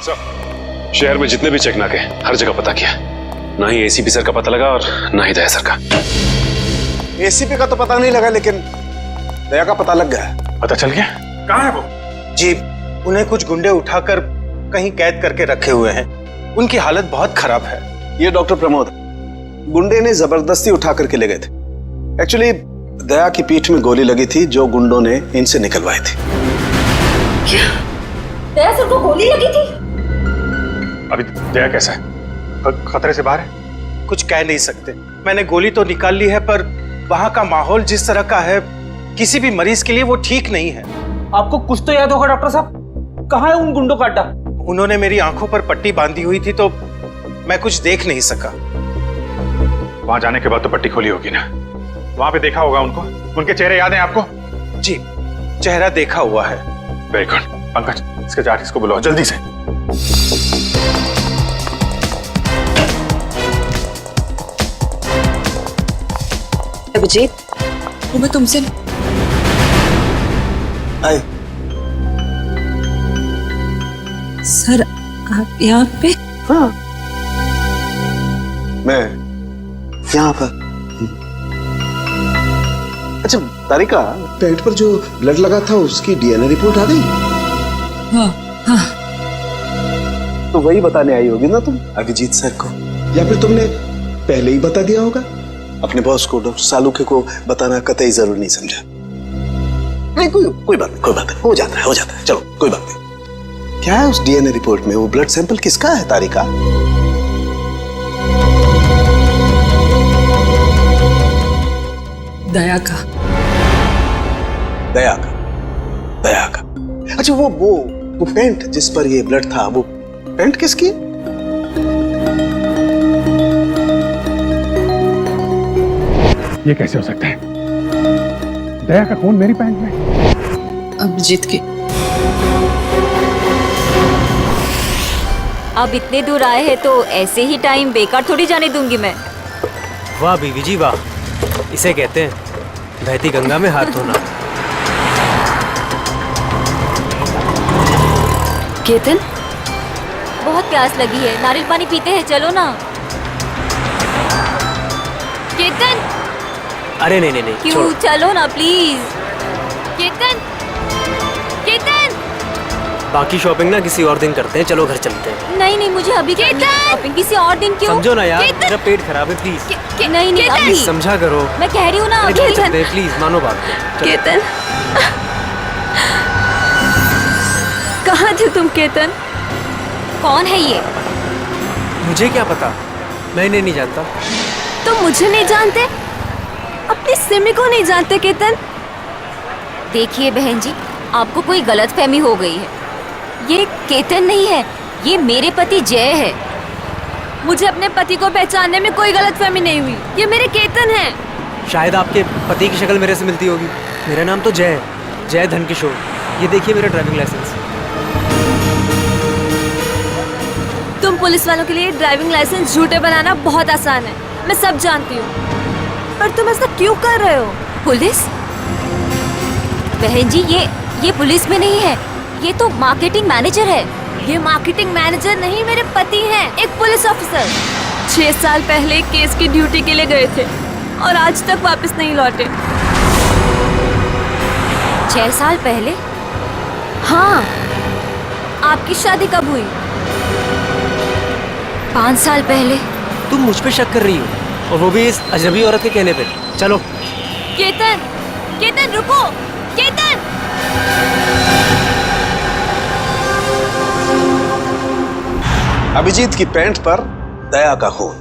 Sir, शहर में जितने भी चेक नाके हर जगह पता किया, ना ही एसीपी सर का पता लगा और ना ही दया सर का। एसीपी का तो पता नहीं लगा, लेकिन दया का पता लग गया। पता चल गया? कहाँ है वो? जी, उन्हें कुछ गुंडे उठाकर कहीं कैद करके रखे हुए हैं। उनकी हालत बहुत खराब है। ये डॉक्टर प्रमोद, गुंडे ने जबरदस्ती उठा करके ले गए थे। एक्चुअली दया की पीठ में गोली लगी थी जो गुंडों ने इनसे निकलवाई थी। दया सर को गोली लगी थी? अभी दया कैसा है? खतरे से बाहर है? कुछ कह नहीं सकते। मैंने गोली तो निकाल ली है, पर वहां का माहौल जिस तरह का है, किसी भी मरीज के लिए वो ठीक नहीं है। आपको कुछ तो याद होगा डॉक्टर साहब, कहाँ है उन गुंडों का अड्डा? उन्होंने मेरी आंखों पर पट्टी बांधी हुई थी तो मैं कुछ देख नहीं सका। वहां जाने के बाद तो पट्टी खोली होगी ना? वहां पे देखा होगा उनको? उनके चेहरे याद हैं आपको? जी, चेहरा देखा हुआ है। Very good. पंकज, इसके जाट को बुलाओ जल्दी से। अभिजीत, वो मैं तुमसे आए। सर, आप यहाँ पे? हाँ, मैं यहाँ पर। अच्छा तारिका, पेट पर जो ब्लड लगा था उसकी डीएनए रिपोर्ट आ गई? हाँ हाँ। तो वही बताने आई होगी ना तुम अभिजीत सर को, या फिर तुमने पहले ही बता दिया होगा? अपने बॉस को, डॉक्टर सालुके को बताना कतई जरूरी नहीं समझा? नहीं, कोई बात नहीं, हो जाता है। चलो कोई बात नहीं। क्या है उस डीएनए रिपोर्ट में? वो ब्लड सैंपल किसका है तारिका? दया का। दया का। अच्छा, वो पेंट जिस पर ये ब्लड था, वो पेंट किसकी? ये कैसे हो सकता है? दया का खून मेरी पैंट में? अभिजीत की। अब इतने दूर आए हैं तो ऐसे ही टाइम बेकार थोड़ी जाने दूंगी मैं। वाह बीवी जी वाह, इसे कहते हैं बहती गंगा में हाथ धोना। केतन, बहुत प्यास लगी है, नारियल पानी पीते हैं, चलो ना। केतन, अरे नहीं क्यों? छोड़ो। चलो ना प्लीज। केतन, बाकी शॉपिंग ना किसी और दिन करते हैं, चलो घर चलते हैं। नहीं, मुझे अभी शॉपिंग किसी और दिन। क्यों? समझो ना यार, मेरा पेट खराब है, प्लीज नहीं अभी समझा करो। मैं कह रही हूँ ना, घर चलते हैं, प्लीज मानो बात को। केतन, कहाँ थे तुम केतन? कौन है ये? मुझे क्या पता, मैं इन्हें नहीं जानता। तुम मुझे नहीं जानते? अपनी सिमी को नहीं जानते केतन? देखिए बहन जी, आपको कोई गलतफहमी हो गई है। ये केतन नहीं है, ये मेरे पति जय है। मुझे अपने पति को पहचानने में कोई गलतफहमी नहीं हुई। ये मेरे केतन हैं। शायद आपके पति की शक्ल मेरे से मिलती होगी। मेरा नाम तो जय है, जय धनकिशोर। ये देखिए मेरा ड्राइविंग लाइसेंस। तुम पुलिस वालों के लिए ड्राइविंग लाइसेंस झूठे बनाना बहुत आसान है, मैं सब जानती हूँ। पर तुम ऐसा क्यों कर रहे हो? पुलिस? बहन जी, ये पुलिस में नहीं है, ये तो मार्केटिंग मैनेजर है। ये मार्केटिंग मैनेजर नहीं, मेरे पति हैं, एक पुलिस ऑफिसर। 6 साल पहले केस की ड्यूटी के लिए गए थे और आज तक वापस नहीं लौटे। 6 साल पहले? हाँ। आपकी शादी कब हुई? 5 साल पहले। तुम मुझ पे शक कर रही हो, और वो भी इस अजनबी औरत के कहने पे। चलो। केतन रुको, केतन! अभिजीत की पैंट पर दया का खून।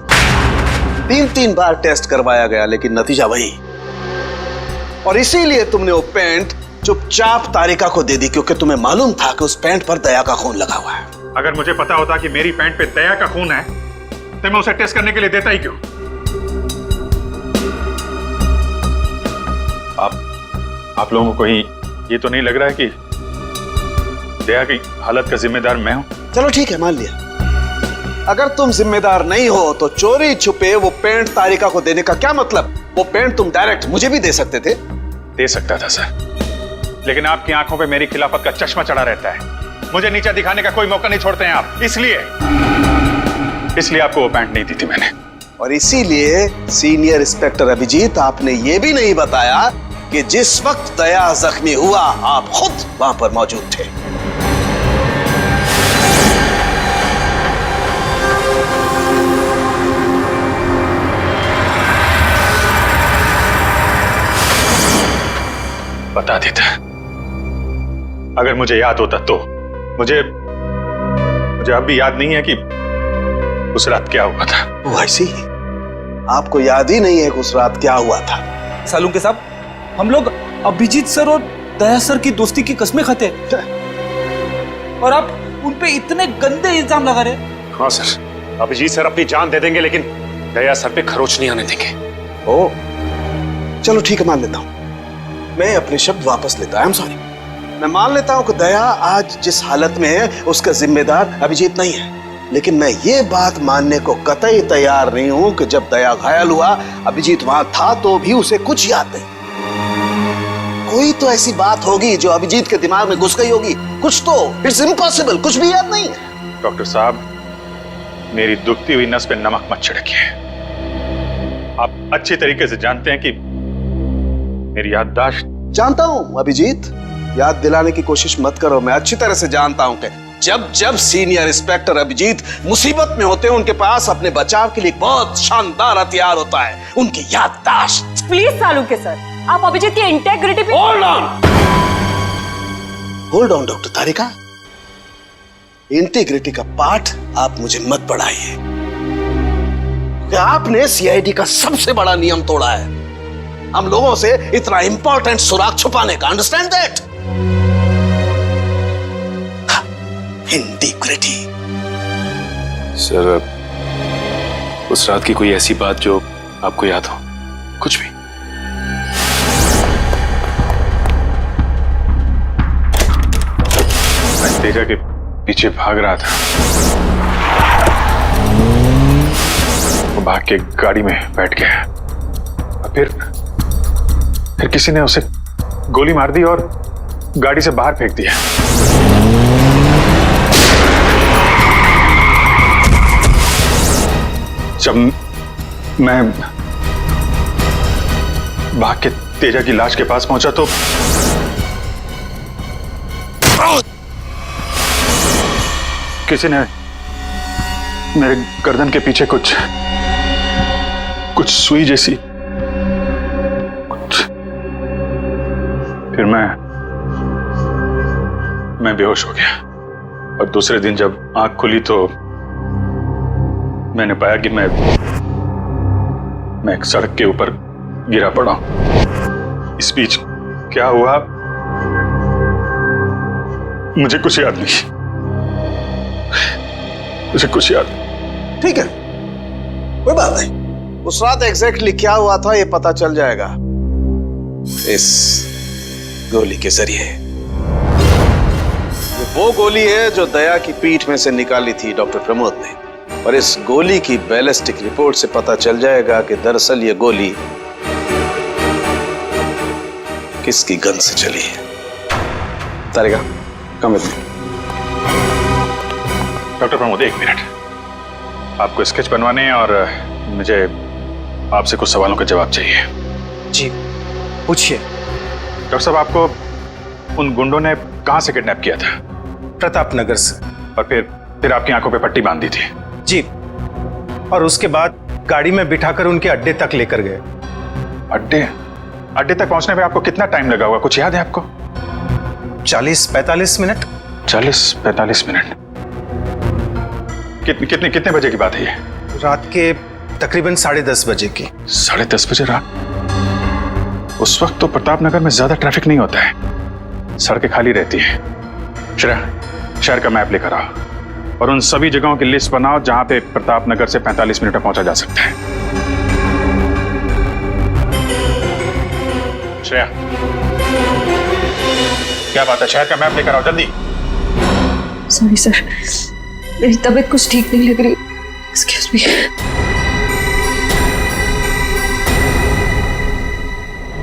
3 बार टेस्ट करवाया गया, लेकिन नतीजा वही। और इसीलिए तुमने वो पैंट चुपचाप तारिका को दे दी, क्योंकि तुम्हें मालूम था कि उस पैंट पर दया का खून लगा हुआ है। अगर मुझे पता होता कि मेरी पैंट पे दया का खून है तो मैं उसे टेस्ट करने के लिए देता ही क्यों? आप लोगों को ही ये तो नहीं लग रहा है कि दया की हालत का जिम्मेदार मैं हूं? चलो ठीक है, मान लिया। अगर तुम जिम्मेदार नहीं हो तो चोरी छुपे वो पैंट तारिका को देने का क्या मतलब? वो पैंट तुम डायरेक्ट मुझे भी दे सकते थे। दे सकता था सर, लेकिन आपकी आंखों पे मेरी खिलाफत का चश्मा चढ़ा रहता है, मुझे नीचा दिखाने का कोई मौका नहीं छोड़ते हैं आप, इसलिए आपको वो पैंट नहीं दी थी मैंने। और इसीलिए सीनियर इंस्पेक्टर अभिजीत, आपने ये भी नहीं बताया कि जिस वक्त दया जख्मी हुआ आप खुद वहां पर मौजूद थे। बता देता, अगर मुझे याद होता तो। मुझे अब भी याद नहीं है कि उस रात क्या हुआ था। ओह, ऐसी आपको याद ही नहीं है कि उस रात क्या हुआ था? सालुंके साहब, हम लोग अभिजीत सर और दया सर की दोस्ती की कस्में खाते हैं और आप उन पे इतने गंदे इल्जाम लगा रहे। हाँ सर, अभिजीत सर अपनी जान दे देंगे लेकिन दया सर पे खरोच नहीं आने देंगे। ओह, चलो ठीक है, मान लेता हूं। मैं अपने शब्द वापस लेता हूं। सॉरी। मैं मान लेता हूं कि दया आज जिस हालत में है उसका जिम्मेदार अभिजीत नहीं है, लेकिन मैं ये बात मानने को कतई तैयार नहीं हूं कि जब दया घायल हुआ अभिजीत वहां था तो भी उसे कुछ याद नहीं। कोई तो ऐसी बात होगी जो अभिजीत के दिमाग में घुस गई होगी, कुछ तो। इट्स इम्पॉसिबल, कुछ भी याद नहीं है। डॉक्टर साहब, मेरी दुखती हुई नस पे नमक मत छिड़किए। आप अच्छी तरीके से जानते हैं कि मेरी याददाश्त। जानता हूं अभिजीत, याद दिलाने की कोशिश मत करो। मैं अच्छी तरह से जानता हूं कि जब जब सीनियर इंस्पेक्टर अभिजीत मुसीबत में होते हैं उनके पास अपने बचाव के लिए बहुत शानदार हथियार होता है, उनकी याददाश्त। प्लीज सालुंके सर, आप अभिजीत की इंटेग्रिटी पे hold on doctor Tarika, integrity का पाठ आप मुझे मत पढ़ाइए। आपने सीआईडी का सबसे बड़ा नियम तोड़ा है, हम लोगों से इतना इंपॉर्टेंट सुराग छुपाने का। Understand that? इंटीग्रिटी। सर, उस रात की कोई ऐसी बात जो आपको याद हो? कुछ भी? मैं तेजा के पीछे भाग रहा था, वो भाग के गाड़ी में बैठ गया और फिर किसी ने उसे गोली मार दी और गाड़ी से बाहर फेंक दिया। जब मैं भाग के तेजा की लाश के पास पहुंचा तो किसी ने मेरे गर्दन के पीछे कुछ सुई जैसी, फिर मैं बेहोश हो गया और दूसरे दिन जब आंख खुली तो मैंने पाया कि मैं एक सड़क के ऊपर गिरा पड़ा। इस बीच क्या हुआ मुझे कुछ याद नहीं, मुझे कुछ याद नहीं। ठीक है, कोई बात नहीं। उस रात एग्जैक्टली क्या हुआ था ये पता चल जाएगा इस गोली के जरिए। ये वो गोली है जो दया की पीठ में से निकाली थी डॉक्टर प्रमोद ने, और इस गोली की बैलिस्टिक रिपोर्ट से पता चल जाएगा कि दरअसल ये गोली किसकी गन से चली है। Tarika, come with me. Doctor Pramod, एक मिनट। आपको स्केच बनवाने हैं और मुझे आपसे कुछ सवालों का जवाब चाहिए। जी पूछिए। डॉक्टर साहब, आपको उन गुंडों ने कहां से किडनैप किया था? प्रताप नगर से। और फिर आपकी आंखों पे पट्टी बांध दी थी? जी, और उसके बाद गाड़ी में बिठाकर उनके अड्डे तक लेकर गए। अड्डे तक पहुंचने में आपको कितना टाइम लगा होगा, कुछ याद है आपको? 40-45 मिनट। 40-45 मिनट। कितने बजे की बात है ये? रात के तकरीबन 10:30 बजे की। 10:30 बजे रात? उस वक्त तो प्रताप नगर में ज्यादा ट्रैफिक नहीं होता है, सड़कें खाली रहती है। शहर का मैप लेकर आओ और उन सभी जगहों की लिस्ट बनाओ जहां पे प्रताप नगर से 45 मिनट में पहुंचा जा सकता है। श्रेया, क्या बात है? शहर का मैप लेकर आओ जल्दी। सॉरी सर, मेरी तबीयत कुछ ठीक नहीं लग रही। Excuse me.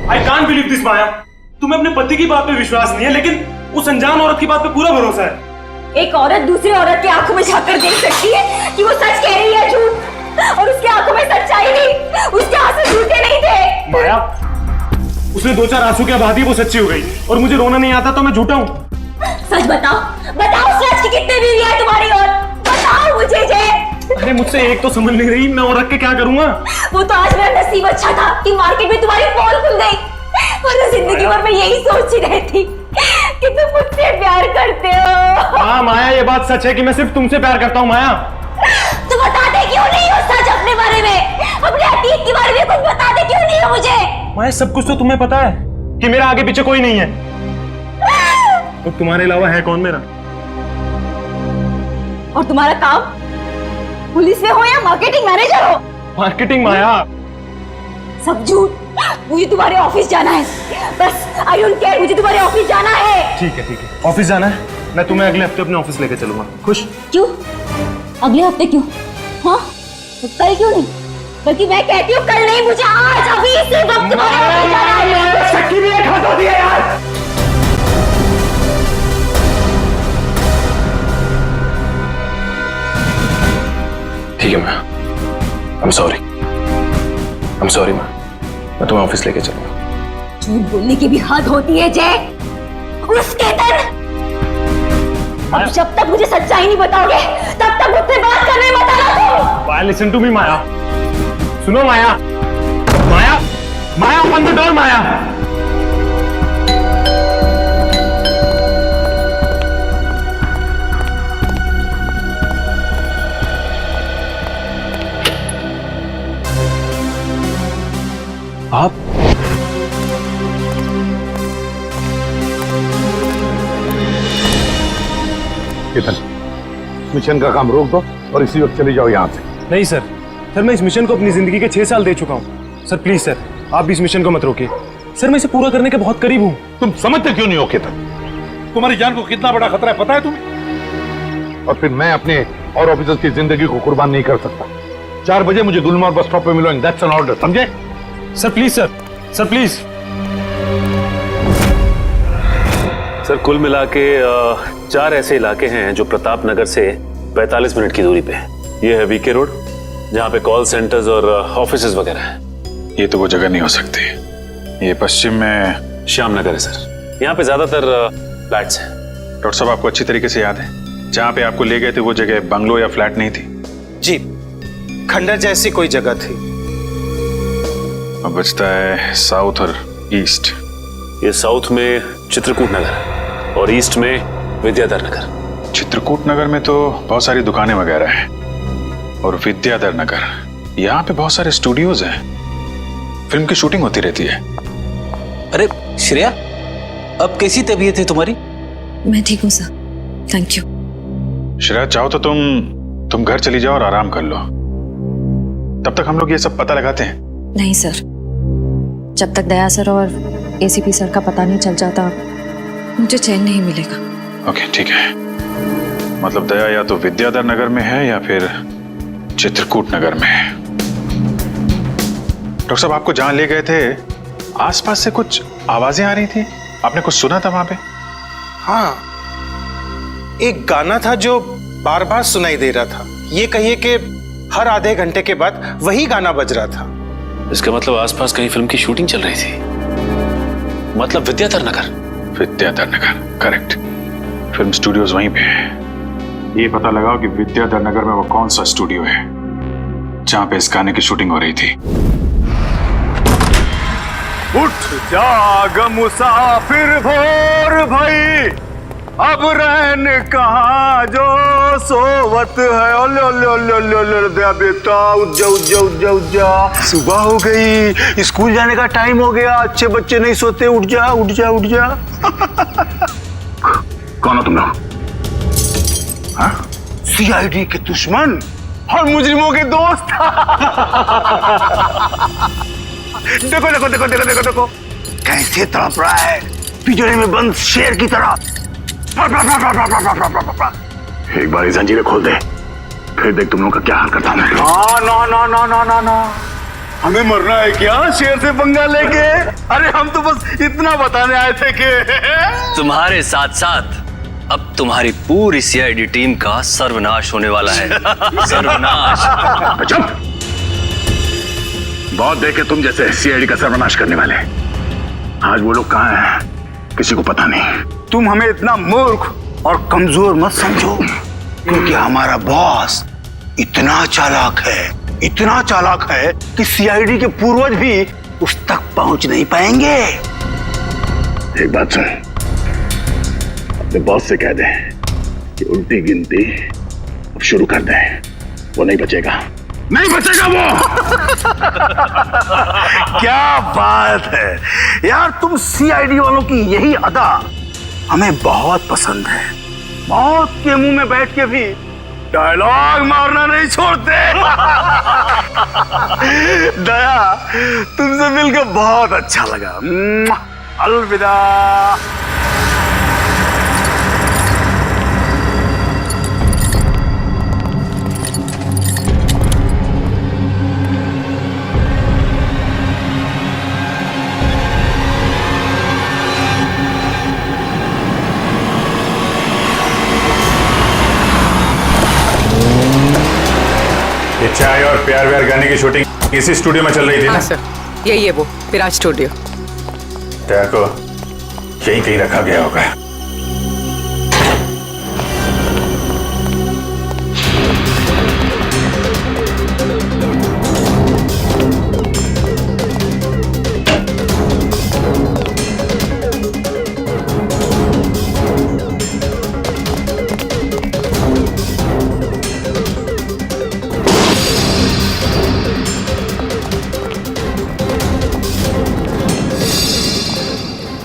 I can't believe this Maya. तुम्हें अपने पति की बात पे विश्वास नहीं है लेकिन उस अनजान औरत की बात पे पूरा भरोसा है। एक औरत दूसरी औरत की आंखों में झांककर देख सकती है कि वो सच कह रही है झूठ, और उसकी आंखों में सच्चाई नहीं, उसके आंसू झूठे नहीं थे। माया, उसने 2-4 आंसू के बाद ही वो सच्ची हो गई, और मुझे रोना नहीं आता तो मैं झूठा हूँ। सच बताओ, बताओ सच की कितने बीवी है तुम्हारी, और बताओ मुझे जय। अरे मुझसे एक तो समझ नहीं रही, मैं और रख के क्या करूंगा? वो तो आज मेरा नसीब अच्छा था कि मार्केट में तुम्हारी पोल खुल गई, वरना जिंदगी भर मैं यही सोचती रहती कि तुम मुझसे प्यार करते हो। हाँ माया, ये बात सच है कि मैं सिर्फ तुमसे प्यार करता हूँ। माया, तुम बताते क्यों नहीं हो सच अपने बारे में, अपने अतीत के बारे में कुछ बताते क्यों नहीं हो मुझे? माया, सब कुछ तो तुम्हें पता है कि मेरा आगे पीछे कोई नहीं है, तो तुम्हारे अलावा है कौन मेरा? और तुम्हारा काम पुलिस में हो या मार्केटिंग मैनेजर हो? मार्केटिंग? माया, सब झूठ। मुझे तुम्हारे ऑफिस जाना है, बस आई डोंट केयर, मुझे तुम्हारे ऑफिस जाना है। ठीक है, ऑफिस जाना है, मैं तुम्हें अगले हफ्ते अपने ऑफिस लेके चलूंगा। खुश? क्यों अगले हफ्ते क्यों? हाँ तो कल क्यों नहीं? बल्कि मैं कहती हूँ कल नहीं, मुझे आज अभी इसी वक्त तुम्हारे ऑफिस जाना है। शक्की भी एक हाथ होती है यार। ठीक है मैं I'm sorry मैं तुम्हें ऑफिस लेके चलूंगा। झूठ बोलने की भी हद होती है जय। उसके तरह अब जब तक मुझे सच्चाई नहीं बताओगे तब तक मुझसे बात करने मत आना तुम। माया, लिसन टू मी माया, सुनो माया, माया, माया, ओपन द डोर माया। आप केतन, मिशन का काम रोक दो और इसी वक्त चले जाओ यहाँ से। नहीं सर, मैं इस मिशन को अपनी जिंदगी के 6 साल दे चुका हूँ। सर प्लीज सर, आप भी इस मिशन को मत रोकिए। सर मैं इसे पूरा करने के बहुत करीब हूँ। तुम समझते क्यों नहीं हो केतन? तुम्हारी जान को कितना बड़ा खतरा है पता है तुम्हें? और फिर मैं अपने और ऑफिसर्स की जिंदगी को कुर्बान नहीं कर सकता। 4 बजे मुझे गुलमोहर बस स्टॉप पे मिलो, एंड दैट्स एन ऑर्डर, समझे? Sir please sir please. Sir कुल मिला के 4 ऐसे इलाके हैं जो प्रताप नगर से 45 मिनट की दूरी पे है। ये है वीके रोड, जहाँ पे कॉल सेंटर्स और ऑफिसेज वगैरह हैं। ये तो वो जगह नहीं हो सकती। ये पश्चिम में श्याम नगर है सर, यहाँ पे ज्यादातर फ्लैट्स हैं। डॉक्टर साहब, आपको अच्छी तरीके से याद है जहाँ पे आपको ले गए थे वो जगह बंगलो या फ्लैट नहीं थी? जी, खंडर जैसी कोई जगह थी। अब बचता है साउथ और ईस्ट। ये साउथ में चित्रकूट नगर है और ईस्ट में विद्याधर नगर। चित्रकूट नगर में तो बहुत सारी दुकानें वगैरह हैं, और विद्याधर नगर यहाँ पे बहुत सारे स्टूडियोज हैं, फिल्म की शूटिंग होती रहती है। अरे श्रेया, अब कैसी तबीयत है तुम्हारी? मैं ठीक हूँ सर, थैंक यू। श्रेया, चाहो तो तुम घर चली जाओ और आराम कर लो, तब तक हम लोग ये सब पता लगाते हैं। नहीं सर, जब तक दया सर और एसीपी सर का पता नहीं चल जाता मुझे चैन नहीं मिलेगा। ओके ठीक है, मतलब दया या तो विद्याधर नगर में है या फिर चित्रकूट नगर में है। डॉक्टर साहब, आपको जहां ले गए थे आसपास से कुछ आवाजें आ रही थी, आपने कुछ सुना था वहां पे? हाँ, एक गाना था जो बार बार सुनाई दे रहा था। ये कहिए कि हर आधे घंटे के बाद वही गाना बज रहा था। इसका मतलब आसपास कहीं फिल्म की शूटिंग चल रही थी, मतलब Vidyadhar Nagar. Vidyadhar Nagar, correct. Film studios वहीं पे है। ये पता लगाओ कि विद्याधर नगर में वो कौन सा स्टूडियो है जहां पे इस गाने की शूटिंग हो रही थी। उठ जाग मुसाफिर भोर भाई, अब रहन कहाँ जो सोवत है। ओले ओले ओले ओले ओले दया बेटा, उठ जा उठ जा उठ जा उठ जा, सुबह हो गई, स्कूल जाने का टाइम हो गया, अच्छे बच्चे नहीं सोते, उठ जा उठ जा उठ जा। कौन हो तुम लोग? CID के दुश्मन और मुजरिमों के दोस्त। देखो देखो देखो देखो देखो देखो कैसे तड़प रहा है पिंजरे में बंद शेर की तरह। एक बार जंजीरें खोल दे, फिर देख तुम लोग का क्या हाल करता हूं। ना ना ना ना ना ना, हमें मरना है क्या शेर से पंगा लेके? अरे हम तो बस इतना बताने आए थे कि तुम्हारे साथ साथ अब तुम्हारी पूरी सीआईडी टीम का सर्वनाश होने वाला है। सर्वनाश। चुप! बहुत देखे तुम जैसे सीआईडी का सर्वनाश करने वाले। आज वो लोग कहाँ हैं किसी को पता नहीं। तुम हमें इतना मूर्ख और कमजोर मत समझो, क्योंकि हमारा बॉस इतना चालाक है कि सीआईडी के पूर्वज भी उस तक पहुंच नहीं पाएंगे। एक बात सुन, अपने बॉस से कह दे कि उल्टी गिनती अब शुरू कर दे। वो नहीं बचेगा वो। क्या बात है यार, तुम सीआईडी वालों की यही अदा हमें बहुत पसंद है। मौत के मुंह में बैठ के भी डायलॉग मारना नहीं छोड़ते। दया, तुमसे मिलकर बहुत अच्छा लगा। अलविदा। ये चाय और प्यार व्यार गाने की शूटिंग इसी स्टूडियो में चल रही थी ना? सर, यही है वो विराज स्टूडियो। टैग को यहीं कहीं रखा गया होगा।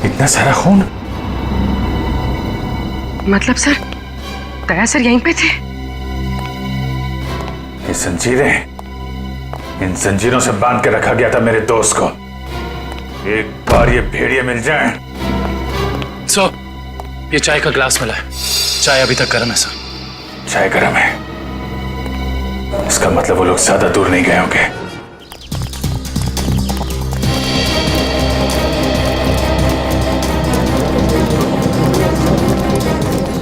इतना सारा खून? मतलब सर, दया सर यहीं पे थे? ये जंजीरें, इन जंजीरों से बांध के रखा गया था मेरे दोस्त को। एक बार ये भेड़िए मिल जाए। सर, ये चाय का ग्लास मिला है। चाय अभी तक गर्म है सर। चाय गर्म है, इसका मतलब वो लोग ज्यादा दूर नहीं गए होंगे।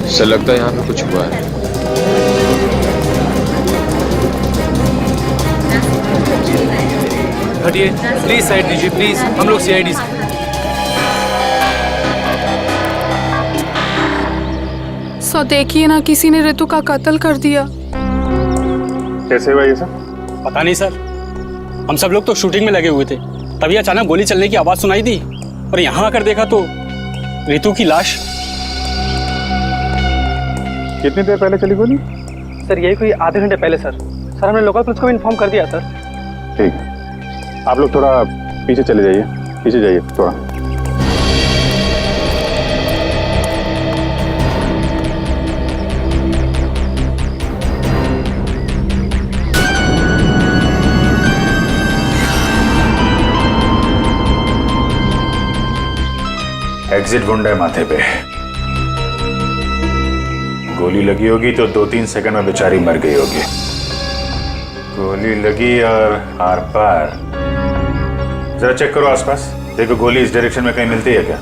सर लगता है यहाँ पे कुछ हुआ है। हटिए प्लीज, साइड दीजिए प्लीज, हम लोग सीआईडी से। सो देखिए ना, किसी ने ऋतु का कत्ल कर दिया। कैसे हुआ ये सब? पता नहीं सर, हम सब लोग तो शूटिंग में लगे हुए थे, तभी अचानक गोली चलने की आवाज सुनाई दी और यहाँ आकर देखा तो ऋतु की लाश। कितनी देर पहले चली गोली? सर यही कोई आधे घंटे पहले सर। सर हमने लोकल पुलिस को इन्फॉर्म कर दिया सर। ठीक है, आप लोग थोड़ा पीछे चले जाइए, पीछे जाइए थोड़ा। एग्जिट गुंडा है माथे पे। गोली लगी होगी तो 2-3 सेकंड में बेचारी मर गई होगी। गोली लगी और आर पार। जरा चेक करो आसपास, देखो गोली इस डायरेक्शन में कहीं मिलती है क्या?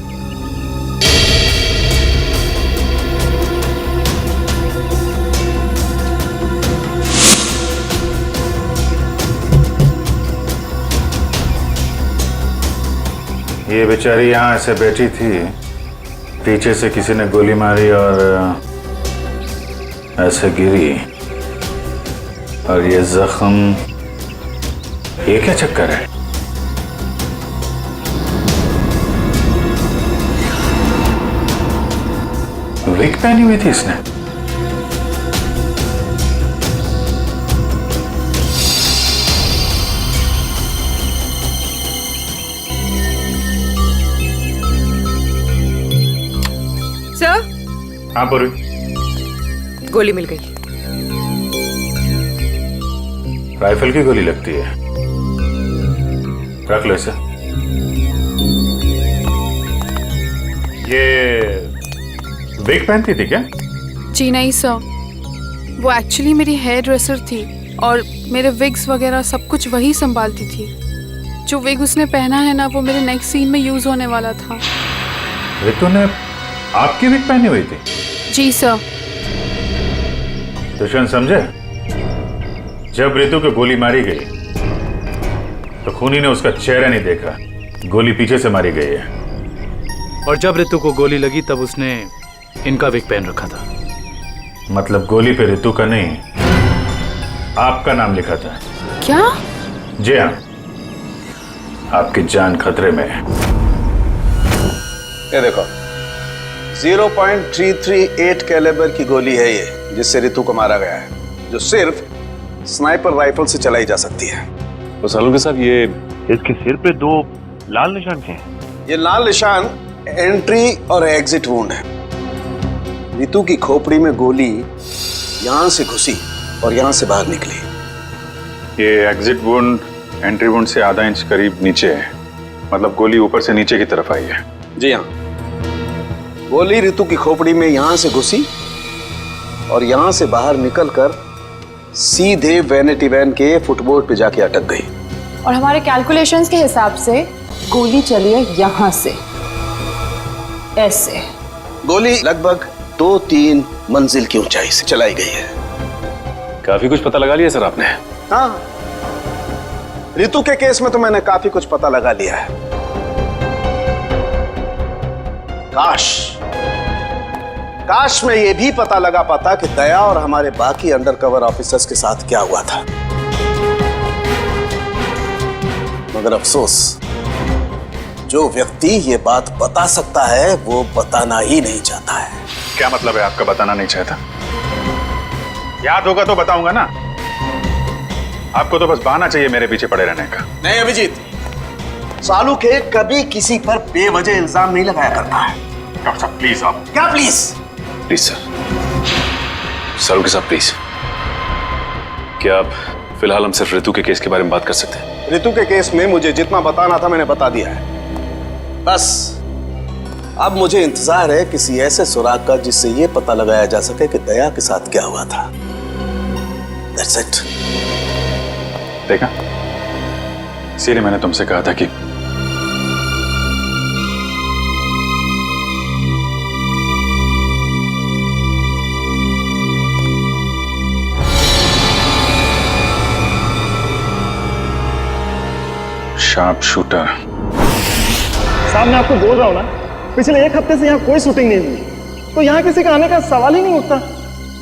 ये बेचारी यहाँ ऐसे बैठी थी, पीछे से किसी ने गोली मारी और ऐसे गिरी, और ये जख्म, ये क्या चक्कर है? विग पहनी हुई थी इसने। सर? हाँ पूरी। गोली मिल गई। राइफल की गोली लगती है, रख लो इसे। ये विग पहनती थी क्या? जी नहीं सर, वो एक्चुअली मेरी हेयर ड्रेसर थी और मेरे विग्स वगैरह सब कुछ वही संभालती थी। जो विग उसने पहना है ना, वो मेरे नेक्स्ट सीन में यूज होने वाला था। ऋतु ने आपकी विग पहनी हुई थी? जी सर। दुष्यंत समझे, जब रितु को गोली मारी गई तो खूनी ने उसका चेहरा नहीं देखा, गोली पीछे से मारी गई है। और जब रितु को गोली लगी तब उसने इनका विग पहन रखा था। मतलब गोली पे रितु का नहीं, आपका नाम लिखा था। क्या? जी हाँ, आपकी जान खतरे में है। ये देखो, 0.338 कैलिबर की गोली है ये, जिससे रितु को मारा गया है, जो सिर्फ स्नाइपर राइफल से चलाई जा सकती है। तो सालुंके साहब, ये इसके सिर पे 2 लाल निशान क्या हैं? ये लाल निशान एंट्री और एग्जिट वुंड है। रितु की खोपड़ी में गोली यहां से घुसी और यहां से बाहर निकली। ये एग्जिट वुंड एंट्री वुंड से आधा इंच करीब नीचे है, मतलब गोली ऊपर से नीचे की तरफ आई है। जी हाँ, गोली रितु की खोपड़ी में यहां से घुसी और यहां से बाहर निकलकर सीधे वैनिटी वैन के फुटबोर्ड पे जाके अटक गई। और हमारे कैलकुलेशंस के हिसाब से गोली चली है यहाँ से, ऐसे। गोली लगभग 2-3 मंजिल की ऊंचाई से चलाई गई है। काफी कुछ पता लगा लिया सर आपने? हाँ, रितु के केस में तो मैंने काफी कुछ पता लगा लिया है। काश मैं ये भी पता लगा पाता कि दया और हमारे बाकी अंडरकवर ऑफिसर्स के साथ क्या हुआ था, मगर अफसोस, जो व्यक्ति ये बात बता सकता है वो बताना ही नहीं चाहता है। क्या मतलब है आपका बताना नहीं चाहता? याद होगा तो बताऊंगा ना। आपको तो बस बहाना चाहिए मेरे पीछे पड़े रहने का। नहीं अभिजीत, सालू के कभी किसी पर बेवजह इल्जाम नहीं लगाया करता है। डॉक्टर साहब प्लीज। आप क्या प्लीज? प्लीज सर, सालुंके साहब प्लीज, क्या आप फिलहाल हम सिर्फ रितु के केस के बारे में बात कर सकते हैं? रितु के केस में मुझे जितना बताना था मैंने बता दिया है। बस अब मुझे इंतजार है किसी ऐसे सुराग का जिससे ये पता लगाया जा सके कि दया के साथ क्या हुआ था। That's it. देखा, इसीलिए मैंने तुमसे कहा था कि शार्प शूटर। साहब, मैं आपको बोल रहा हूँ ना, पिछले 1 हफ्ते से यहाँ कोई शूटिंग नहीं हुई, तो यहाँ किसी का आने का सवाल ही नहीं उठता।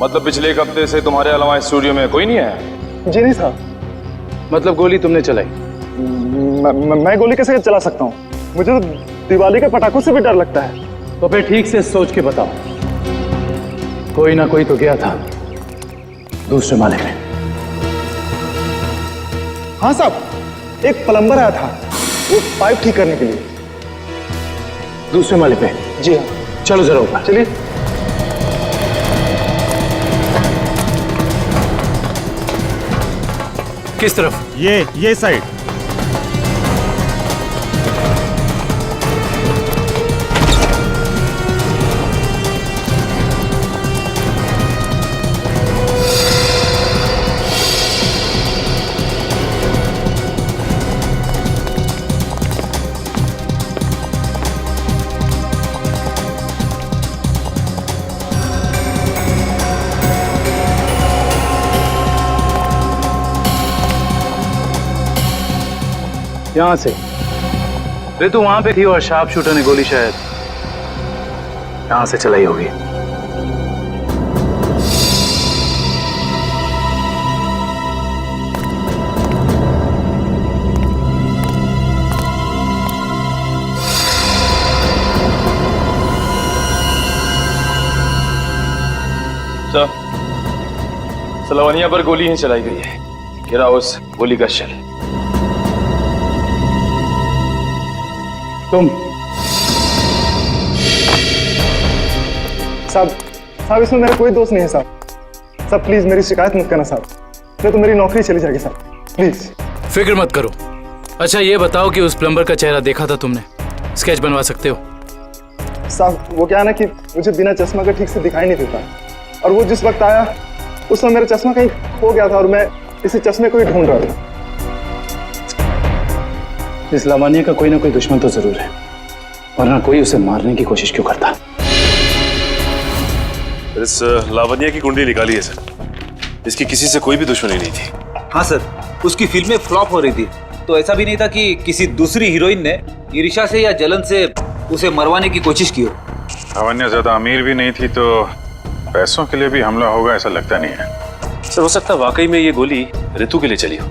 मतलब पिछले 1 हफ्ते से तुम्हारे अलावा स्टूडियो में कोई नहीं आया? जी नहीं साहब। मतलब गोली तुमने चलाई? मैं गोली कैसे चला सकता हूँ? मुझे तो दिवाली के पटाखों से भी डर लगता है। तो फिर ठीक से सोच के बताओ, कोई ना कोई तो गया था दूसरे माले में। हाँ साहब, एक प्लम्बर आया था वो पाइप ठीक करने के लिए। दूसरे माले पे? जी हाँ। चलो जरा ऊपर चलिए। किस तरफ? ये साइड। यहां से रितु वहां पे थी और शार्प शूटर ने गोली शायद यहां से चलाई होगी। सलवानिया पर गोली ही चलाई गई है, गिरा उस गोली का शेल। तुम साहब इसमें मेरा कोई दोस्त नहीं है साहब। प्लीज मेरी शिकायत मत करना साहब, नहीं तो मेरी नौकरी चली जाएगी साहब, प्लीज। फिक्र मत करो। अच्छा ये बताओ कि उस प्लम्बर का चेहरा देखा था तुमने? स्केच बनवा सकते हो? साहब वो क्या है ना कि मुझे बिना चश्मा का ठीक से दिखाई नहीं देता, और वो जिस वक्त आया उस समय मेरा चश्मा कहीं खो गया था और मैं इसी चश्मे को ही ढूंढ रहा था। इस लावानिया का कोई ना कोई दुश्मन तो जरूर है, वरना कोई उसे मारने की कोशिश क्यों करता? इस लावण्या की कुंडली निकाली है सर। इसकी किसी से कोई भी दुश्मनी नहीं थी। हाँ सर, उसकी फिल्में फ्लॉप हो रही थी, तो ऐसा भी नहीं था कि किसी दूसरी हीरोइन ने ईर्ष्या से या जलन से उसे मरवाने की कोशिश की हो। लावण्या ज्यादा अमीर भी नहीं थी, तो पैसों के लिए भी हमला होगा ऐसा लगता नहीं है। सर हो सकता है वाकई में ये गोली ऋतु के लिए चली हो,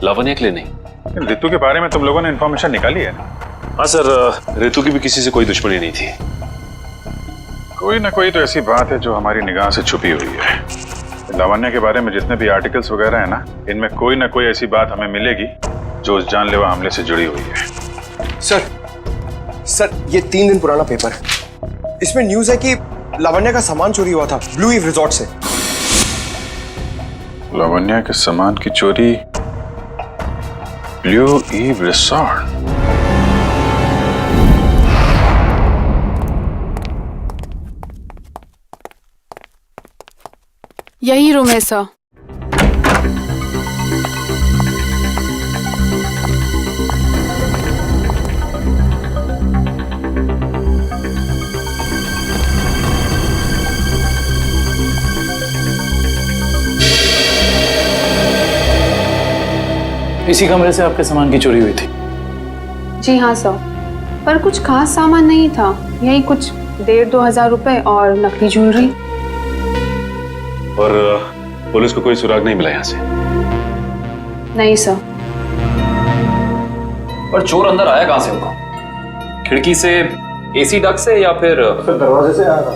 लावण्या के लिए नहीं। ऋतु के बारे में तुम लोगों ने इन्फॉर्मेशन निकाली है ना? हाँ सर, ऋतु की भी किसी से कोई दुश्मनी नहीं थी। कोई ना कोई तो ऐसी बात है जो हमारी निगाह से छुपी हुई है। लावण्या के बारे में जितने भी आर्टिकल्स वगैरह है ना, इनमें कोई ना कोई ऐसी बात हमें मिलेगी जो उस जानलेवा हमले से जुड़ी हुई है। सर ये 3 दिन पुराना पेपर है। इसमें न्यूज है कि लावण्या का सामान चोरी हुआ था ब्लू ईव रिजॉर्ट से। लावण्या के सामान की चोरी ब्लू ईव रिसॉर्ट? यही रूम है सर। इसी कमरे से आपके सामान की चोरी हुई थी? जी हाँ सर, पर कुछ खास सामान नहीं था। यही कुछ 1,500-2 हज़ार रुपए और नकली ज्वेलरी। और पुलिस को कोई सुराग नहीं मिला यहाँ से? नहीं सर। पर चोर अंदर आया कहाँ से होगा? खिड़की से, एसी डक्ट से, या फिर दरवाजे से आया था।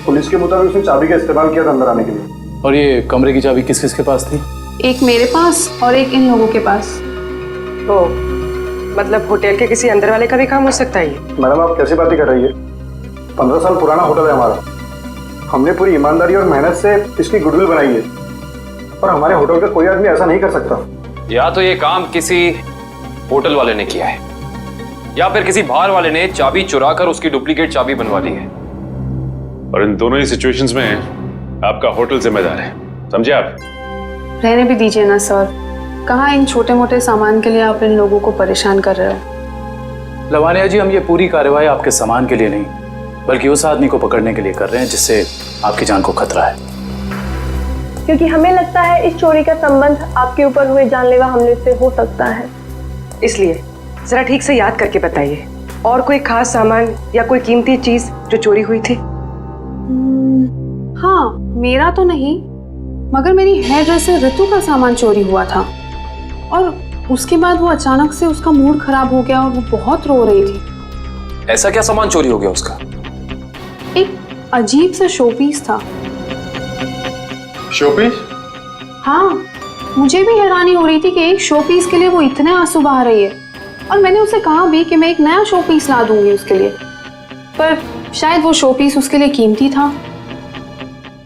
पुलिस के मुताबिक उसने चाबी का इस्तेमाल किया था अंदर आने के लिए। और ये कमरे की चाबी किस किस के पास थी? एक मेरे पास और एक इन लोगों के पास। ओ, मतलब होटल के किसी अंदर वाले का भी काम हो सकता है ये? मैडम आप कैसी बातें कर रही है? 15 साल पुराना होटल है हमारा। हमने पूरी ईमानदारी और मेहनत से इसकी गुडविल बनाई है, और हमारे होटल का कोई आदमी ऐसा नहीं कर सकता। या तो ये काम किसी होटल वाले ने किया है, या फिर किसी बाहर वाले ने चाबी चुरा कर उसकी डुप्लीकेट चाबी बनवा ली है। और इन दोनों ही सिचुएशंस में आपका होटल जिम्मेदार है, समझे आप? रहने भी दीजिए ना सर। कहाँ इन छोटे मोटे सामान के लिए आप इन लोगों को परेशान कर रहे हो? लावण्या जी, हम ये पूरी कार्रवाई आपके सामान के लिए नहीं, बल्कि उस आदमी को पकड़ने के लिए कर रहे हैं जिससे आपकी जान को खतरा है। क्योंकि हमें लगता है इस चोरी का संबंध आपके ऊपर हुए जानलेवा हमले से हो सकता है। इसलिए जरा ठीक से याद करके बताइए, और कोई खास सामान या कोई कीमती चीज जो चोरी हुई थी? हाँ, मेरा तो नहीं, मगर मेरी हेयर ड्रेसर ऋतु का सामान चोरी हुआ था। और उसके बाद वो अचानक से उसका मूड खराब हो गया और वो बहुत रो रही थी। ऐसा क्या सामान चोरी हो गया उसका? एक अजीब सा शोपीस था। शोपीस? हाँ, मुझे भी हैरानी हो रही थी कि एक शोपीस के लिए वो इतने आंसू बहा रही है। और मैंने उसे कहा भी कि मैं एक नया शोपीस ला दूंगी उसके लिए, पर शायद वो शोपीस उसके लिए कीमती था।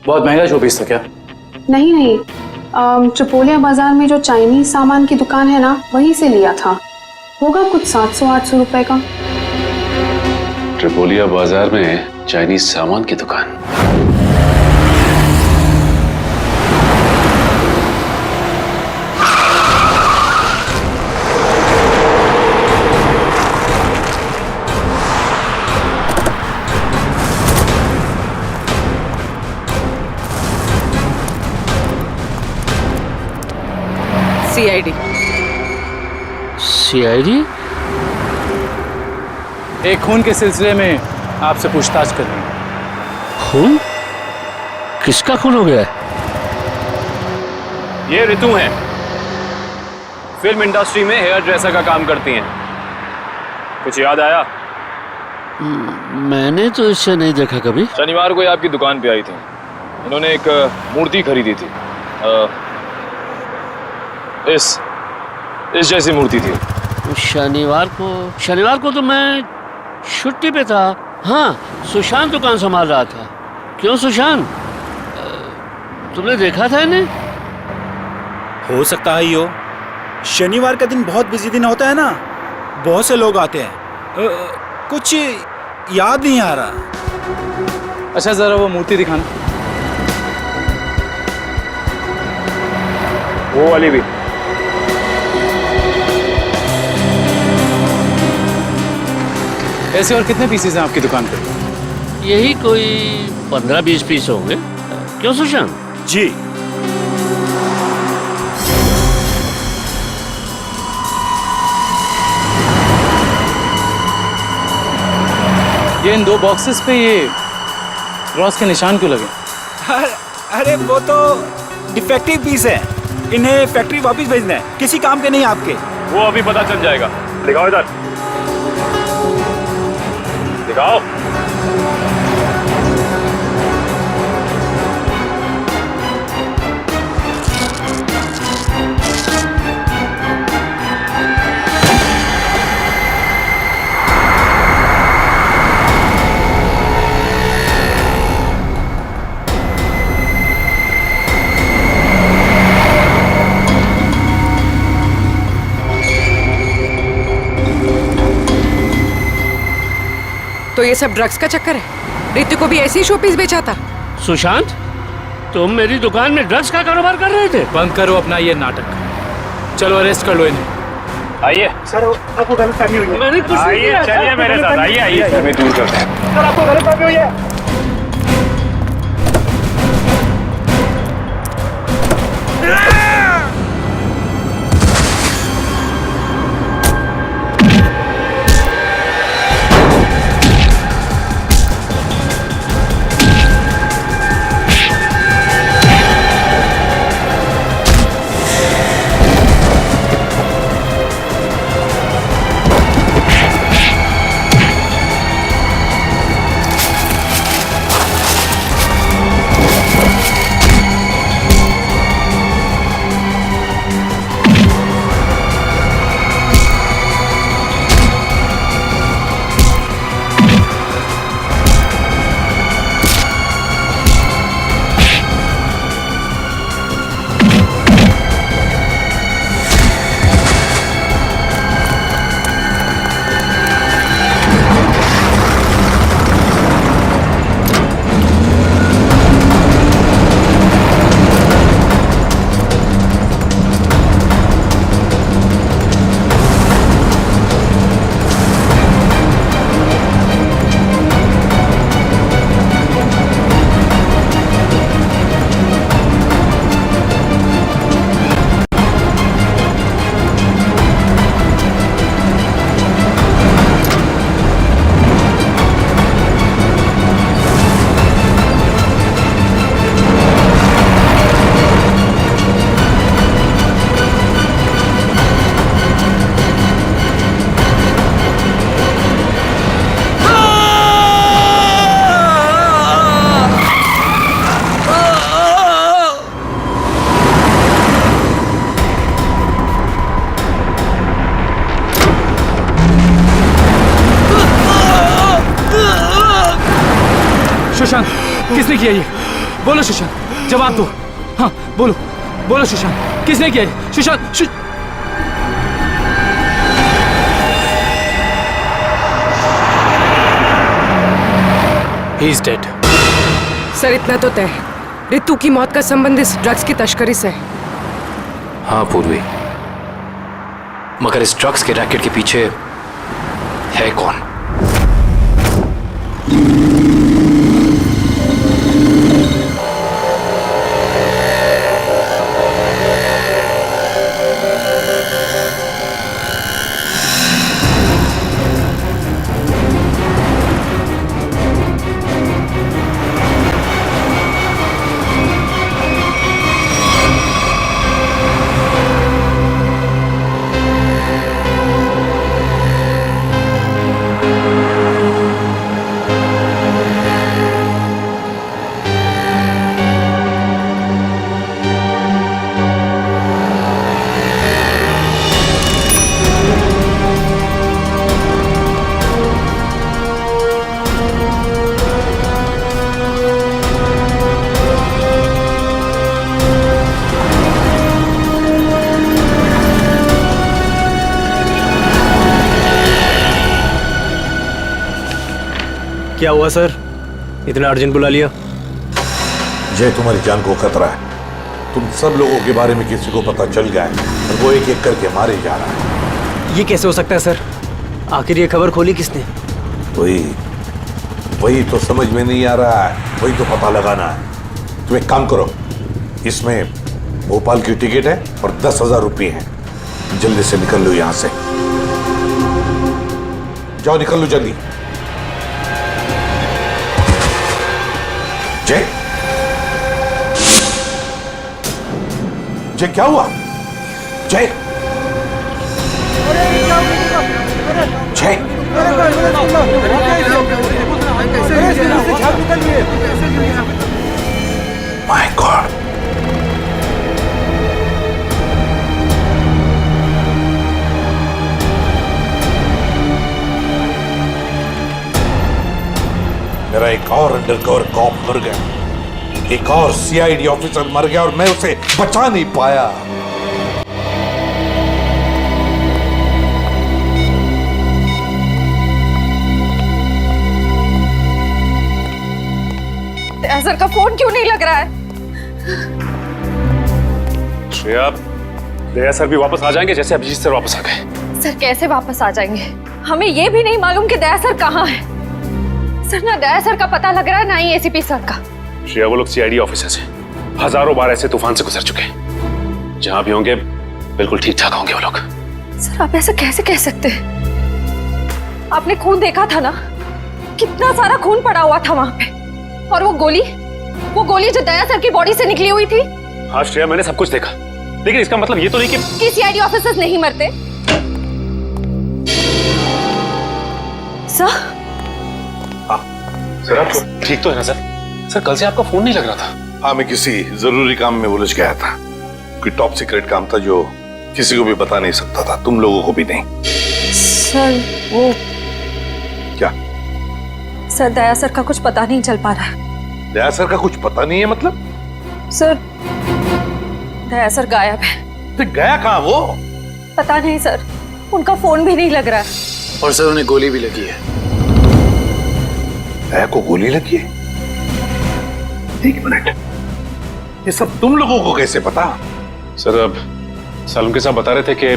बहुत महंगा शोपीस था क्या? नहीं, ट्रिपोलिया बाजार में जो चाइनीज सामान की दुकान है ना, वहीं से लिया था। होगा कुछ 700-800 रुपए का। ट्रिपोलिया बाजार में चाइनीज सामान की दुकान? सीआईडी? एक खून के सिलसिले में आपसे पूछताछ कर रही हूँ। खून? किसका खून हो गया है? ये ऋतु हैं, फिल्म इंडस्ट्री में हेयर ड्रेसर का काम करती हैं। कुछ याद आया? मैंने तो इसे नहीं देखा कभी। शनिवार को ये आपकी दुकान पे आई थी। इन्होंने एक मूर्ति खरीदी थी। इस जैसी मूर्ति थी। शनिवार को तो मैं छुट्टी पे था। हाँ, सुशांत दुकान संभाल रहा था। क्यों सुशांत, तुमने देखा था इन्हें? हो सकता है यो। शनिवार का दिन बहुत बिजी दिन होता है ना, बहुत से लोग आते हैं। कुछ याद नहीं आ रहा। अच्छा, जरा वो मूर्ति दिखाना। वो वाली भी। ऐसे और कितने पीसेस हैं आपकी दुकान पे? यही कोई 15-20 पीस होंगे। क्यों सुशांत? जी। ये इन 2 बॉक्सेस पे ये क्रॉस के निशान क्यों लगे? अरे वो तो डिफेक्टिव पीस है, इन्हें फैक्ट्री वापस भेजना है, किसी काम के नहीं आपके। वो अभी पता चल जाएगा। दिखाओ इधर, दिखाओ। तो ये सब ड्रग्स का चक्कर है? रितु को भी ऐसे ही शोपीस बेचा था? सुशांत, तुम मेरी दुकान में ड्रग्स का कारोबार कर रहे थे? बंद करो अपना ये नाटक, चलो अरेस्ट कर लो इन्हें। आइए सर, आपको गलतफहमी हुई है। मैंने कुछ नहीं किया। चलिए मेरे साथ, आइए हमें दूर करते हैं। सर, आपको गलतफहमी हुई है। सुशांत, किसने किया ये? बोलो सुशांत, जवाब दो। हाँ बोलो, बोलो सुशांत, किसने किया ये? Sushant, He is dead. Sir इतना तो तय है, रितु की मौत का संबंध इस ड्रग्स की तस्करी से है। हाँ पूर्वी, मगर इस ड्रग्स के रैकेट के पीछे है कौन? क्या हुआ सर, इतना अर्जेंट बुला लिया? जय, तुम्हारी जान को खतरा है। तुम सब लोगों के बारे में किसी को पता चल गया है और वो एक एक करके मारे जा रहा है। ये कैसे हो सकता है सर? आखिर ये खबर खोली किसने? वही तो समझ में नहीं आ रहा है, वही तो पता लगाना है। तुम एक काम करो, इसमें भोपाल की टिकट है और 10,000 रुपये है। जल्दी से निकल लो यहां से, जाओ निकल लो जल्दी। जय, जय क्या हुआ? जय, जय, माय गॉड, मेरा एक और अंडरकवर कॉप मर गया, एक और सीआईडी ऑफिसर मर गया और मैं उसे बचा नहीं पाया। सर का फोन क्यों नहीं लग रहा है? श्रेया, दया सर भी वापस आ जाएंगे जैसे अभिजीत सर वापस आ गए। सर कैसे वापस आ जाएंगे? हमें ये भी नहीं मालूम कि दया सर कहाँ है। सर ना दया सर का पता लग रहा है ना ही एसीपी सर का। श्रेया, वो लोग सीआईडी ऑफिसर्स हैं, हजारों बार ऐसे तूफान से गुजर चुके हैं। जहां भी होंगे बिल्कुल ठीक ठाक होंगे वो लोग। सर आप ऐसा कैसे कह सकते हैं? आपने खून देखा था ना, कितना सारा खून पड़ा हुआ था वहां पे। और वो गोली जो दया सर की बॉडी से निकली हुई थी। हाँ श्रेया, मैंने सब कुछ देखा, लेकिन इसका मतलब ये तो नहीं कि सीआईडी ऑफिसर्स नहीं मरते। सर सर आप ठीक तो है ना सर? सर कल से आपका फोन नहीं लग रहा था। हाँ, मैं किसी जरूरी काम में उलझ गया था। कोई टॉप सीक्रेट काम था जो किसी को भी बता नहीं सकता था, तुम लोगों को भी नहीं। सर वो क्या? सर दया सर का कुछ पता नहीं चल पा रहा है। दया सर का कुछ पता नहीं है मतलब? सर दया सर गायब है। तो गया कहाँ वो? पता नहीं सर, उनका फोन भी नहीं लग रहा है। और सर उन्हें गोली भी लगी है। दया को गोली लगी है? एक मिनट, ये सब तुम लोगों को कैसे पता? सर अब सालुंके के साहब बता रहे थे कि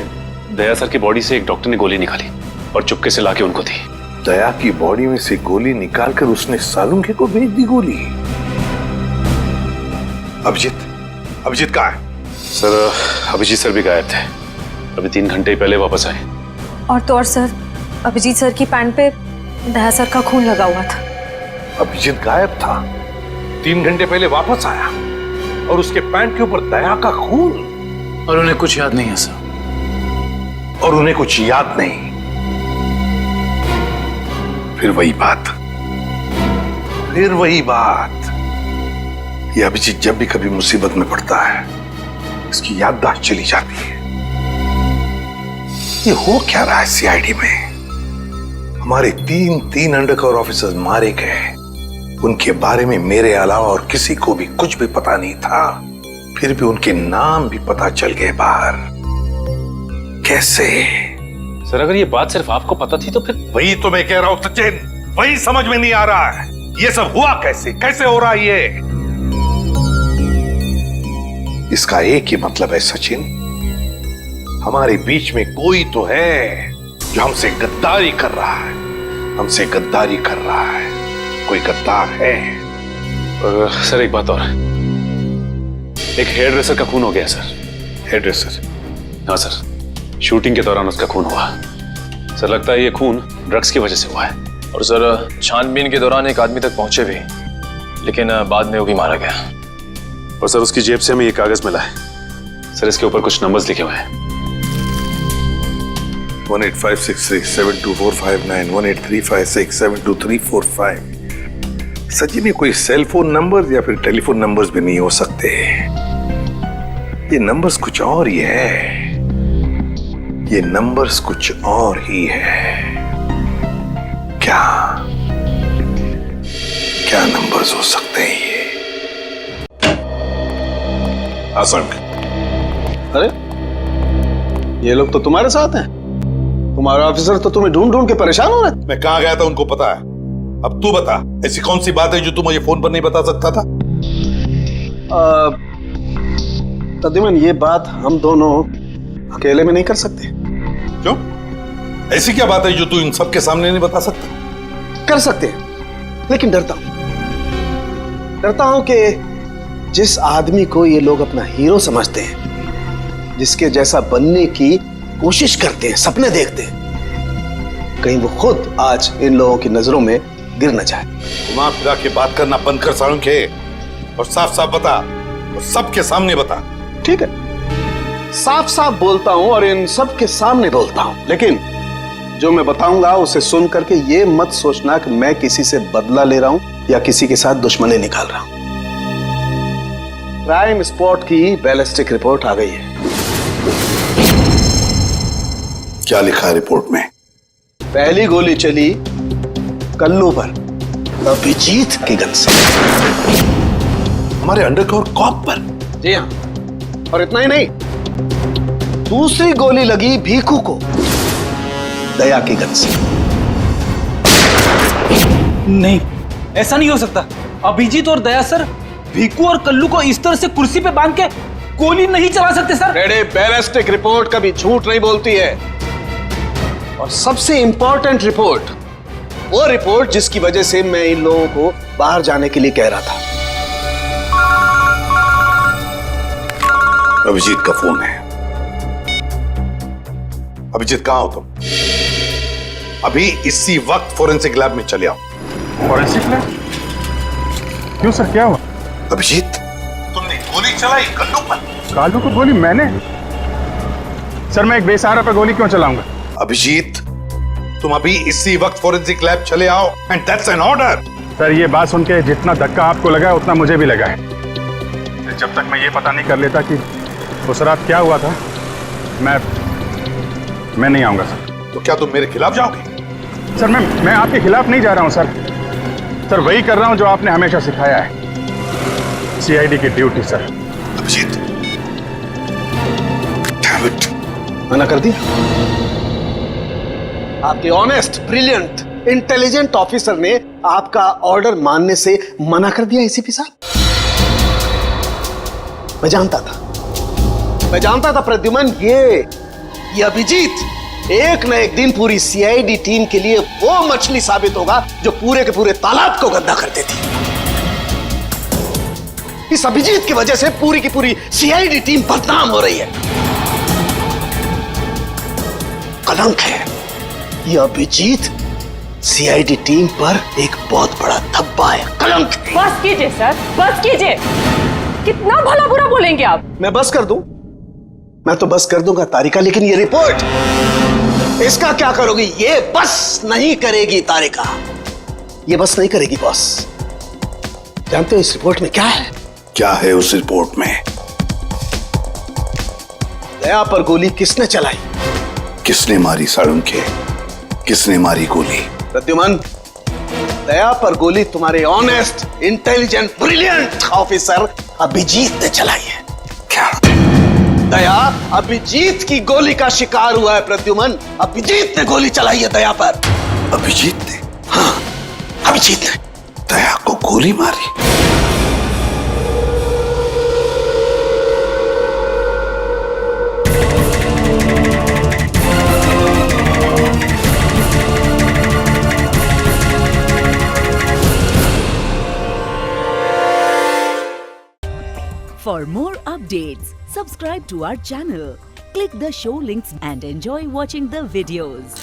दया सर की बॉडी से एक डॉक्टर ने गोली निकाली और चुपके से लाके उनको दी। दया की बॉडी में से गोली निकालकर उसने सालुंके को भेज दी गोली। अभिजीत कहाँ है? सर अभिजीत सर भी गायब थे, अभी 3 घंटे पहले वापस आए। और तो और सर, अभिजीत सर की पैंट पे दया सर का खून लगा हुआ था। अभिजीत गायब था, 3 घंटे पहले वापस आया और उसके पैंट के ऊपर दया का खून। और उन्हें कुछ याद नहीं है सर। और उन्हें कुछ याद नहीं। फिर वही बात, ये अभिजीत जब भी कभी मुसीबत में पड़ता है, इसकी याददाश्त चली जाती है। ये हो क्या रहा है सीआईडी में? हमारे 3 अंडरकवर ऑफिसर्स मारे गए, उनके बारे में मेरे अलावा और किसी को भी कुछ भी पता नहीं था, फिर भी उनके नाम भी पता चल गए बाहर। कैसे? सर अगर ये बात सिर्फ आपको पता थी तो फिर? वही तो मैं कह रहा हूं सचिन, वही समझ में नहीं आ रहा है। ये सब हुआ कैसे हो रहा है ये? इसका एक ही मतलब है सचिन, हमारे बीच में कोई तो है जो हमसे गद्दारी कर रहा है, कोई गद्दार है। और सर एक बात और, एक हेयर ड्रेसर का खून हो गया सर। Hair dresser? हाँ सर, शूटिंग के दौरान उसका खून हुआ। सर लगता है ये खून ड्रग्स की वजह से हुआ है। और सर छानबीन के दौरान एक आदमी तक पहुंचे भी, लेकिन बाद में वो भी मारा गया। और सर उसकी जेब से हमें ये कागज मिला है सर, इसके ऊपर कुछ नंबर्स लिखे हुए हैं। 18563724559 18356723445। सचिन ये कोई सेल फोन नंबर या फिर टेलीफोन नंबर्स भी नहीं हो सकते, ये नंबर्स कुछ और ही है। क्या नंबर्स हो सकते हैं ये? आसंक, अरे ये लोग तो तुम्हारे साथ हैं। तुम्हारा ऑफिसर तो तुम्हें ढूंढ ढूंढ के परेशान हो रहे। मैं कहाँ गया था उनको पता है। अब तू बता, ऐसी कौन सी बात है जो तू मुझे फोन पर नहीं बता सकता था? तदिमन ये बात हम दोनों अकेले में नहीं कर सकते। क्यों? ऐसी क्या बात है जो तू इन सबके सामने नहीं बता सकता? कर सकते हैं, लेकिन डरता हूं कि जिस आदमी को ये लोग अपना हीरो समझते हैं, जिसके जैसा बनने की कोशिश करते हैं, सपने देखते हैं, कहीं वो खुद आज इन लोगों की नजरों में गिर न जाए। घुमा फिरा के बात करना बंद कर सालुंखे और साफ साफ बता, और सबके सामने बता। ठीक है, साफ साफ बोलता हूं और इन सब के सामने बोलता हूं, लेकिन जो मैं बताऊंगा उसे सुन करके ये मत सोचना कि मैं किसी से बदला ले रहा हूं या किसी के साथ दुश्मनी निकाल रहा हूं। क्राइम स्पॉट की बैलिस्टिक रिपोर्ट आ गई है। क्या लिखा है रिपोर्ट में? पहली गोली चली कल्लू पर, अभिजीत की गन से। हमारे अंडरकवर कॉप पर? जी हाँ, और इतना ही नहीं, दूसरी गोली लगी भीखू को, दया की गन से। नहीं, ऐसा नहीं हो सकता। अभिजीत और दया सर भीकू और कल्लू को इस तरह से कुर्सी पे बांध के गोली नहीं चला सकते सर। रेडे, बैलिस्टिक रिपोर्ट कभी झूठ नहीं बोलती है। और सबसे इंपॉर्टेंट रिपोर्ट, वो रिपोर्ट जिसकी वजह से मैं इन लोगों को बाहर जाने के लिए कह रहा था। अभिजीत का फोन है। अभिजीत कहां हो तुम? अभी इसी वक्त फोरेंसिक लैब में चले आओ। Forensic lab? क्यों सर, क्या हुआ? अभिजीत, तुमने गोली चलाई कल्लू पर। कालू को गोली मैंने? सर, मैं एक बेसहारा पे गोली क्यों चलाऊंगा? अभिजीत, तुम अभी इसी वक्त फोरेंसिक लैब चले आओ, and that's an order. Sir, ये बात सुन के जितना धक्का आपको लगा है उतना मुझे भी लगा है। जब तक मैं ये पता नहीं कर लेता कि उस रात क्या हुआ था, मैं नहीं आऊंगा सर। तो क्या तुम मेरे खिलाफ जाओगे? सर, मैं आपके खिलाफ नहीं जा रहा हूं सर, वही कर रहा हूं जो आपने हमेशा सिखाया है, सीआईडी की ड्यूटी सर। अभिजीत, मना कर दिया? आपके ऑनेस्ट, ब्रिलियंट, इंटेलिजेंट ऑफिसर ने आपका ऑर्डर मानने से मना कर दिया एसीपी साहब? मैं जानता था प्रद्युमन, ये अभिजीत एक न एक दिन पूरी सीआईडी टीम के लिए वो मछली साबित होगा जो पूरे के पूरे तालाब को गंदा कर देती। इस अभिजीत की वजह से पूरी की पूरी सीआईडी टीम बदनाम हो रही है। कलंक है ये अभिजीत, सीआईडी टीम पर एक बहुत बड़ा धब्बा है, कलंक। बस कीजिए सर, बस कीजिए। कितना भला बुरा बोलेंगे आप? मैं बस कर दूं? मैं तो बस कर दूंगा तारिका, लेकिन ये रिपोर्ट, इसका क्या करोगी? ये बस नहीं करेगी तारिका, ये बस नहीं करेगी बॉस। जानते हो इस रिपोर्ट में क्या है? क्या है उस रिपोर्ट में? दया पर गोली किसने चलाई? किसने मारी सालुंखे? किसने मारी गोली? प्रद्युमन, दया पर गोली तुम्हारे honest, intelligent, brilliant officer Abhijeet ने चलाई है। क्या? दया अभिजीत की गोली का शिकार हुआ है प्रद्युमन। अभिजीत ने गोली चलाई है दया पर। अभिजीत ने? हाँ, अभिजीत ने दया को गोली मारी। For more updates, subscribe to our channel, click the show links and enjoy watching the videos.